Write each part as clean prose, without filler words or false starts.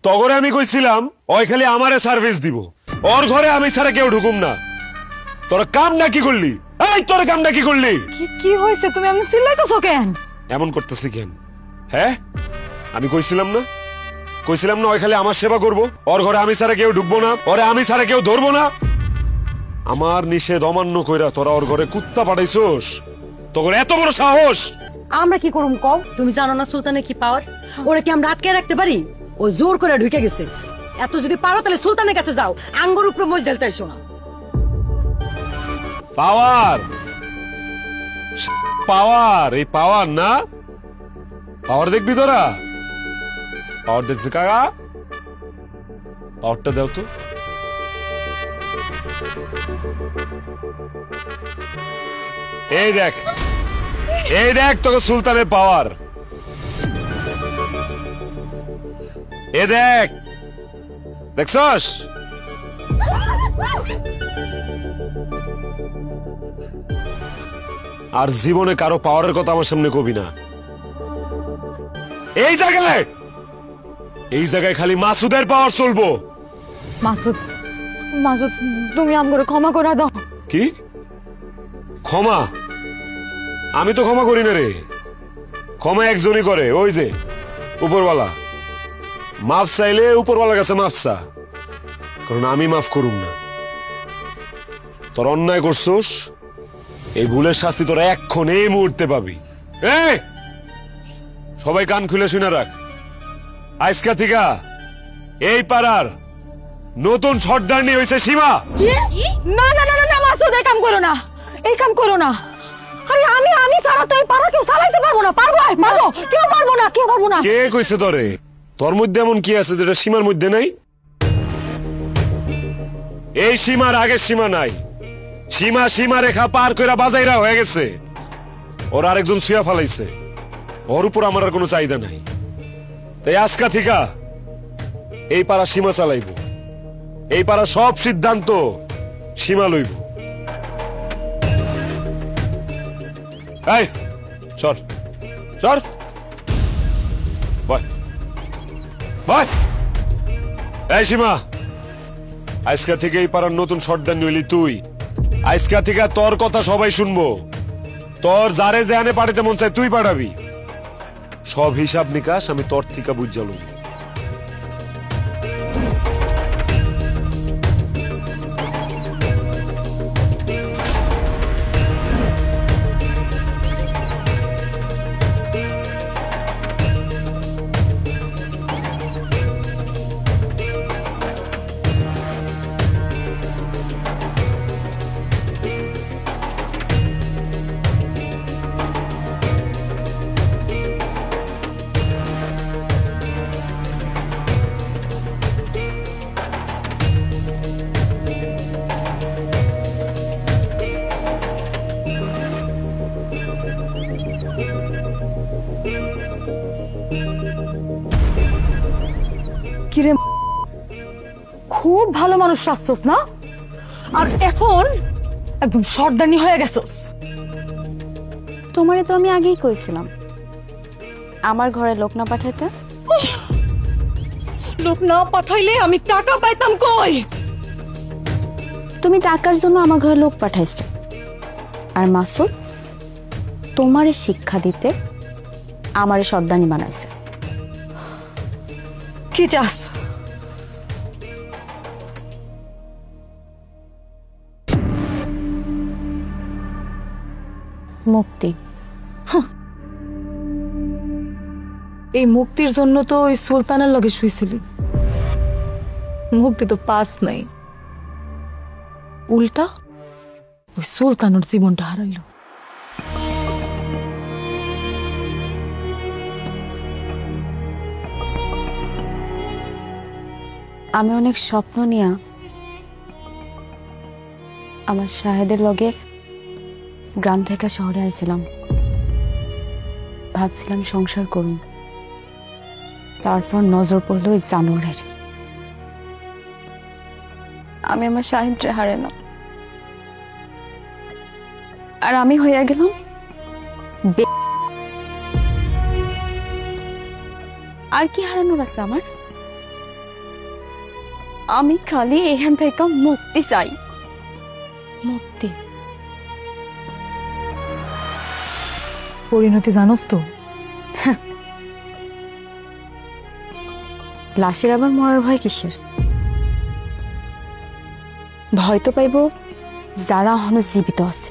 তগরে আমি কইছিলাম ওই খালি আমারে সার্ভিস দিব, ওর ঘরে আমি ছাড়া কেউ ঢুকুম না। তোরা কামটা কি করলি? এই তোর কামটা কি করলি? কি হয়েছে? তুমি এমন চিল্লাইতেছো কেন? এমন করতেছি কেন? হ্যাঁ, আমি কইছিলাম না ওই খালি আমার সেবা করব, ওর ঘরে আমি ছাড়া কেউ ঢুকবো না, ওরে আমি ছাড়া কেউ ধরবো না। আমার নিষেধ অমান্য কইরা তোরা ওর ঘরে কুত্তা পাঠাইছোস? তোর এত বড় সাহস! আমরা কি করুম কও? তুমি জানো না সুলতানের কি পাওয়ার? ওরে কি আমরা আটকে রাখতে পারি? ও জোর করে ঢুকে গেছে। এত যদি পারো তাহলে সুলতানের কাছে যাও, আঙ্গুর উপরে মোজ ঢেলতে এসো না। পাওয়ার পাওয়ার এই পাওয়ার না, পাওয়ার দেখবি তোরা? পাওয়ার দেখছে কাকা? পাওয়ারটা দাও তো। এই দেখ তোকে সুলতানের পাওয়ার। এ দেখ, দেখছস? আর জীবনে কারো পাওয়ারের কথা আমার সামনে কবি না। এই জায়গায় খালি মাসুদের পাওয়ার চলবো। মাসুদ, তুমি আমগরে ক্ষমা করে দাও। কি ক্ষমা? আমি তো ক্ষমা করি না রে, ক্ষমা একজনই করে, ওই যে উপরওয়ালা। মাফ চাইলে উপরওয়ালার কাছে মাফ চা, কারণ আমি মাফ করুম না। তোর অন্যায় করছোস, এই ভুলের শাস্তি তোরা এক্ষণ এই মুহূর্তে পাবি। সবাই কান খুলে শুনে রাখ, আজকা থেকে এই পাড়ার নতুন সর্দারনি হইছে সীমা। না না না না মাসুদ, এই কাম করো না, এই কাম করো না। আরে আমি সারা তো এই পাড়া কেউ চালাইতে পারবো না। পারবো? কেউ পারবো না। কে কইছে তোরে? তোর মধ্যে এমন কি আছে যেটা সীমার মধ্যে নাই? এই সীমার আগের সীমা নাই। সীমা রেখা পার কইরা বাজাইরা হয়ে গেছে। ওর আরেকজন শুয়া ফালাইছে, ওর উপর আমার আর কোনো চাহিদা নাই। তাই আজকা থিকা এই পাড়া সীমা চালাইব, এই পাড়া সব সিদ্ধান্ত সীমা লইব। এই চল বয়। এই সীমা, আজকা থেকে এই পাড়ার নতুন সর্দার নইলি তুই। আজকা থেকে তোর কথা সবাই শুনবো। তোর যারে জানে পাঠাতে মন চায় তুই পাঠাবি। সব হিসাব নিকাশ আমি তোর থেকে বুঝাল। কিরে, খুব ভালো মানুষ আসছস না? আর এখন একদম সর্দানি হয়ে গেছস। তোমারে তো আমি আগেই কইছিলাম আমার ঘরে লোক না পাঠাইতে। লোক না পাঠাইলে আমি টাকা পাইতাম কই? তুমি টাকার জন্য আমার ঘরে লোক পাঠাইছো, আর মাসুদ তোমারে শিক্ষা দিতে আমারে সর্দানি বানাইছে। কি চাস? মুক্তি। এই মুক্তির জন্য তো ওই সুলতানের লগে শুইছিলি। মুক্তি তো পাস নাই, উল্টা ওই সুলতানের জীবনটা হারাইল। আমি অনেক স্বপ্ন নিয়া আমার শাহেদের লগে গ্রাম থেকে শহরে আইছিলাম। ভাবছিলাম সংসার করুন, তারপর নজর পড়লো ওই জানোয়ারের। আমি আমার শাহিদরে হারালাম, আর আমি হইয়া গেলাম আর কি হারানোর আছে আমার? আমি খালি এখান থেকে মুক্তি চাই, মুক্তি। পরিণতি জানোস তো? লাশের আবার মরার ভয় কিসের? ভয় তো পাইব যারা এখনো জীবিত আছে।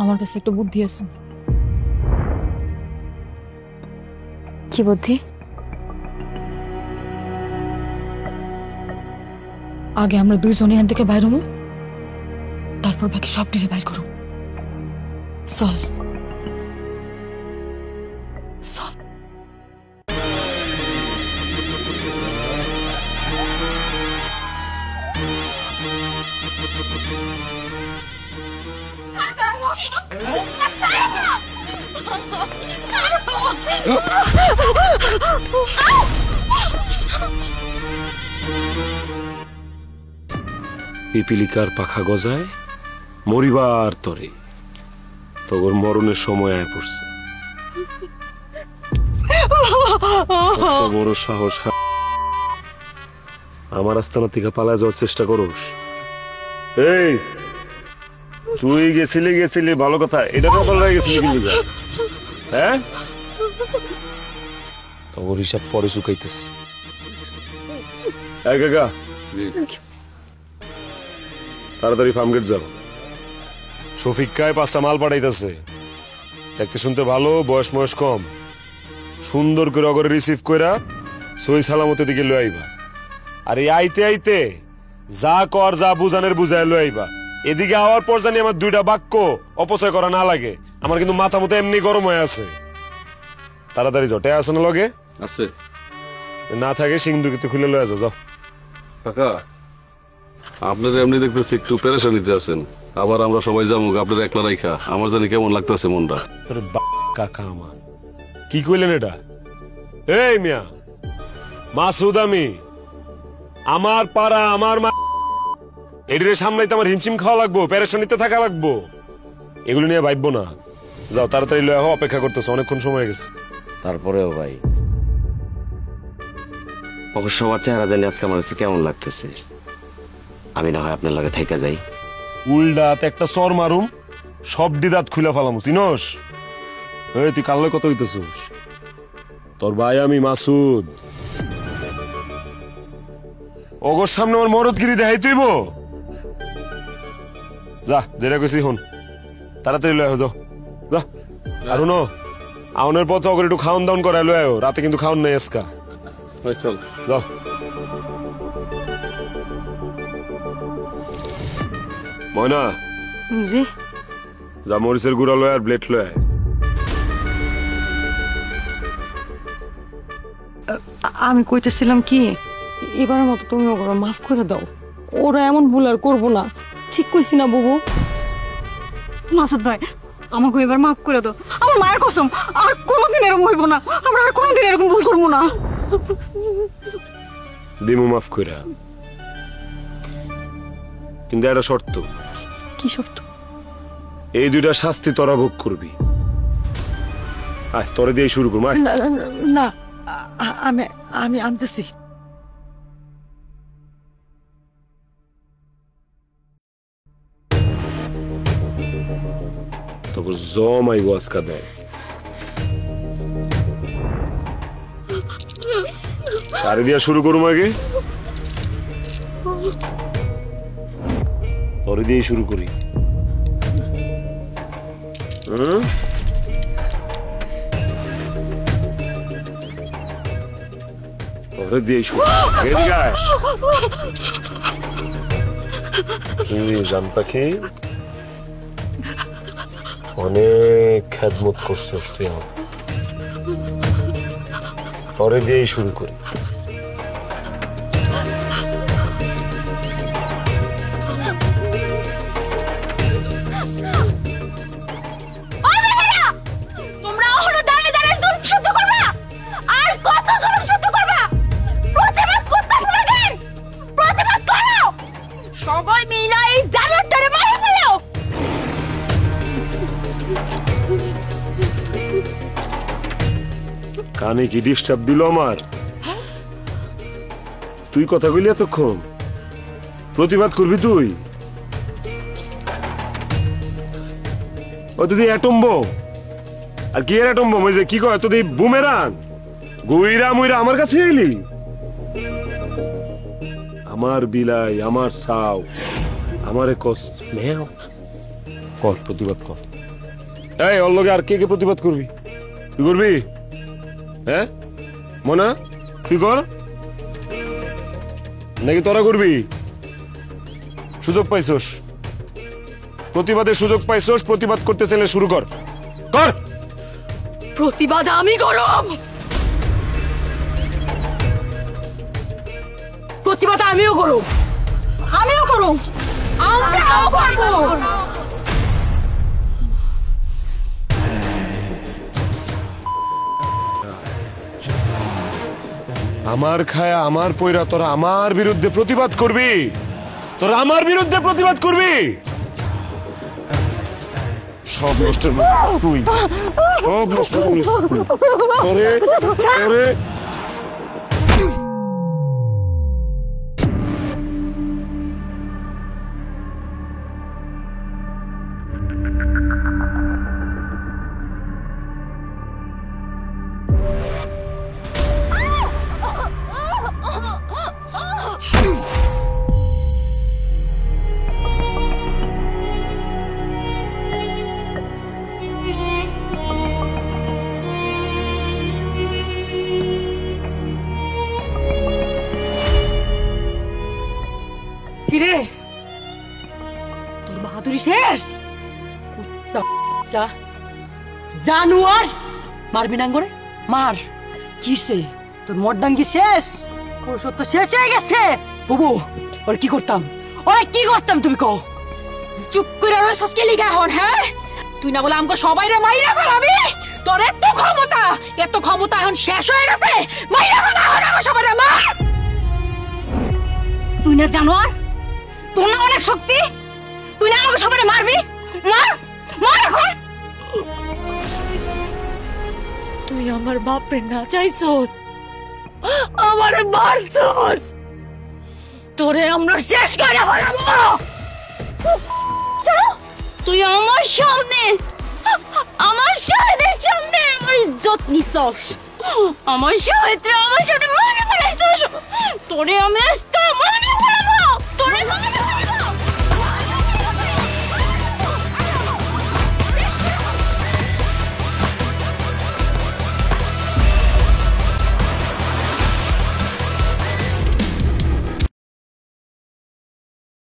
আমার কাছে একটা বুদ্ধি আছে। কি বুদ্ধি? আগে আমরা দুইজনে এখান থেকে বাইর হবো, তারপর বাকি সব ডিরে বাইর করব। চল চল। পিপিলিকার পাখা গজায় মরিবার তরে, তোর মরণের সময় আয় পড়ছে। কত বড় সাহস! আমার আস্তানা থেকে পালায় যাওয়ার চেষ্টা করোস? এই তুই গেছিলি ভালো কথা, এটা তো ভালো গেছিলি কিন্তু, হ্যাঁ? তোর হিসাব পরে চুকাইতেছি। কাকা তাড়াতাড়ি ফার্ম গেট যাও। শফিক কায় 5টা মাল পাঠাইতেছে, দেখতে শুনতে ভালো, বয়স ময়স কম। সুন্দর করে অগরে রিসিভ কইরা সই সালামতের দিকে লই আইবা। আর এই আইতে আইতে যা কর যা বুঝানের বুঝায় লই আইবা। এদিকে আওয়ার পর জানি আমার 2টা বাক্য অপচয় করা না লাগে। আমার কিন্তু মাথা মতো এমনি গরম হয়ে আছে। তাড়াতাড়ি যাও। টে আছে না লগে? আছে। না থাকে সিংদুকিতে খুলে লয়ে যাও। যাও কাকা, আপনারা এমনি দেখতেছি একটু পেরেশানিতে আছেন, আবার আমরা সবাই যাবো, আপনারা একলা রাইখা আমার জানি কেমন লাগতেছে মনটা। কাকা আমার কি কইলেন এটা? এই মিয়া, মাসুদ আমি, আমার পাড়া, আমার মা, এটির সামলাইতে আমার হিমশিম খাওয়া লাগবো, পেরেশানিতে থাকা লাগবো। এগুলো নিয়ে ভাববো না। যাও তাড়াতাড়ি লয়ে হও, অপেক্ষা করতেছে, অনেকক্ষণ সময় গেছে। তারপরেও ভাই, অবশ্য আমার চেহারা জানি আজকে আমার কাছে কেমন লাগতেছে। আমি না হয় আপনার লাগে থেকে যাই। উল্ডাত একটা সর মারুম, সব দাঁত খুলে ফেলাম, চিনস? এই তুই কাল কত হইতেছিস? তোর ভাই আমি মাসুদ। অগর সামনে আমার মরদগিরি দেখাই তুইব? যা, যেটা কইছি হন, তাড়াতাড়ি লয়ে যাও। যা। আর শুনো, আউনের পথে অগর একটু খাওন দাউন করাই লয়ে আয়ো, রাতে কিন্তু খাওন নাই আজকা। চল যাও। ময়না, জি যা মরিচের গুঁড়া লয় আর ব্লেড লয়। আমি কইতেছিলাম কি, এবারের মতো তুমি ওরা মাফ করে দাও। ওরা এমন ভুল আর করবো না। ঠিক কইছি না বুবু? মাসুদ ভাই, আমাকে এবার মাফ করে দাও। আমার মায়ের কসম, আর কোনোদিন এরকম হইব না। আমরা আর কোনোদিন এরকম ভুল করবো না। দিমু মাফ কইরা, কিন্তু একটা শর্ত। কি শর্ত? এই 2টা শাস্তি তোরা ভোগ করবি। আয় তোরে দিয়ে শুরু করবো। না, আমি আমি আনতেছি। তোকে জমাই আজকা দেয়। তারে দিয়া শুরু করুম আগে, তোরে দিয়ে শুরু করি। তোরে দিয়ে শুরু। জান পাখি, অনেক খেদমত করছিস তুই আমার। তোরে দিয়েই শুরু করি। সবাই মিলে এই জানোয়ারটারে মারা ফেলো। কানে কি ডিস্টার্ব দিল আমার? তুই কথা কইলি এতক্ষণ প্রতিবাদ করবি তুই? ও তুই অ্যাটম বোম। আর কি এর অ্যাটম বোম? ওই যে কি কয় তুই বুমেরাং গুইরা মুইরা আমার কাছে এলি? আমার বিলাই, আমার সাও, আমারে কষ্ট মেও কর, প্রতিবাদ কর। এই ওর লগে আর কে কে প্রতিবাদ করবি? তুই করবি? হ্যাঁ মনা, তুই কর নাকি তোরা করবি? সুযোগ পাইছস, প্রতিবাদের সুযোগ পাইছস, প্রতিবাদ করতে চাইলে শুরু কর, কর। প্রতিবাদ আমি করব, প্রতিবাদ আমিও করব, আমিও করো, আমরাও করবো। আমার খায়া আমার পয়রা তোরা আমার বিরুদ্ধে প্রতিবাদ করবি, তোরা আমার বিরুদ্ধে প্রতিবাদ করবি। সব নষ্টের তুই, সব নষ্ট করবি। তোরে তোরে কিরে তোর বাহাদুরি শেষ? জানুয়ার মারবি না করে মার। কিসে তোর মর্দাঙ্গি শেষ? পুরুষত্ব শেষ হয়ে গেছে। বুবু ওর কি করতাম, ওরা কি করতাম তুমি কও? চুপ করে রইছস কে লিগা হন? হ্যাঁ, তুই না বলে আমগো সবাইরে মাইরা ফেলাবি? তোর এত ক্ষমতা এখন শেষ হয়ে গেছে। মাইরা ফেলা হন আমগো সবাইরে, মার। তুই না জানোয়ার, তোর না অনেক শক্তি, তুই না আমাকে সবাইরে মারবি? মার মার এখন। তুই আমার বাপরে না চাইছস, আমারে মারছস, তোরে আমরা শেষ করে ফেলবো। তুই আমার সামনে আমার ইজ্জত নিছস, আমার সাথে আমার সামনে মারা ফেলাইছস। তোরে আমি আজকে মারা ফেলবো, তোরে মারা ফেলবো।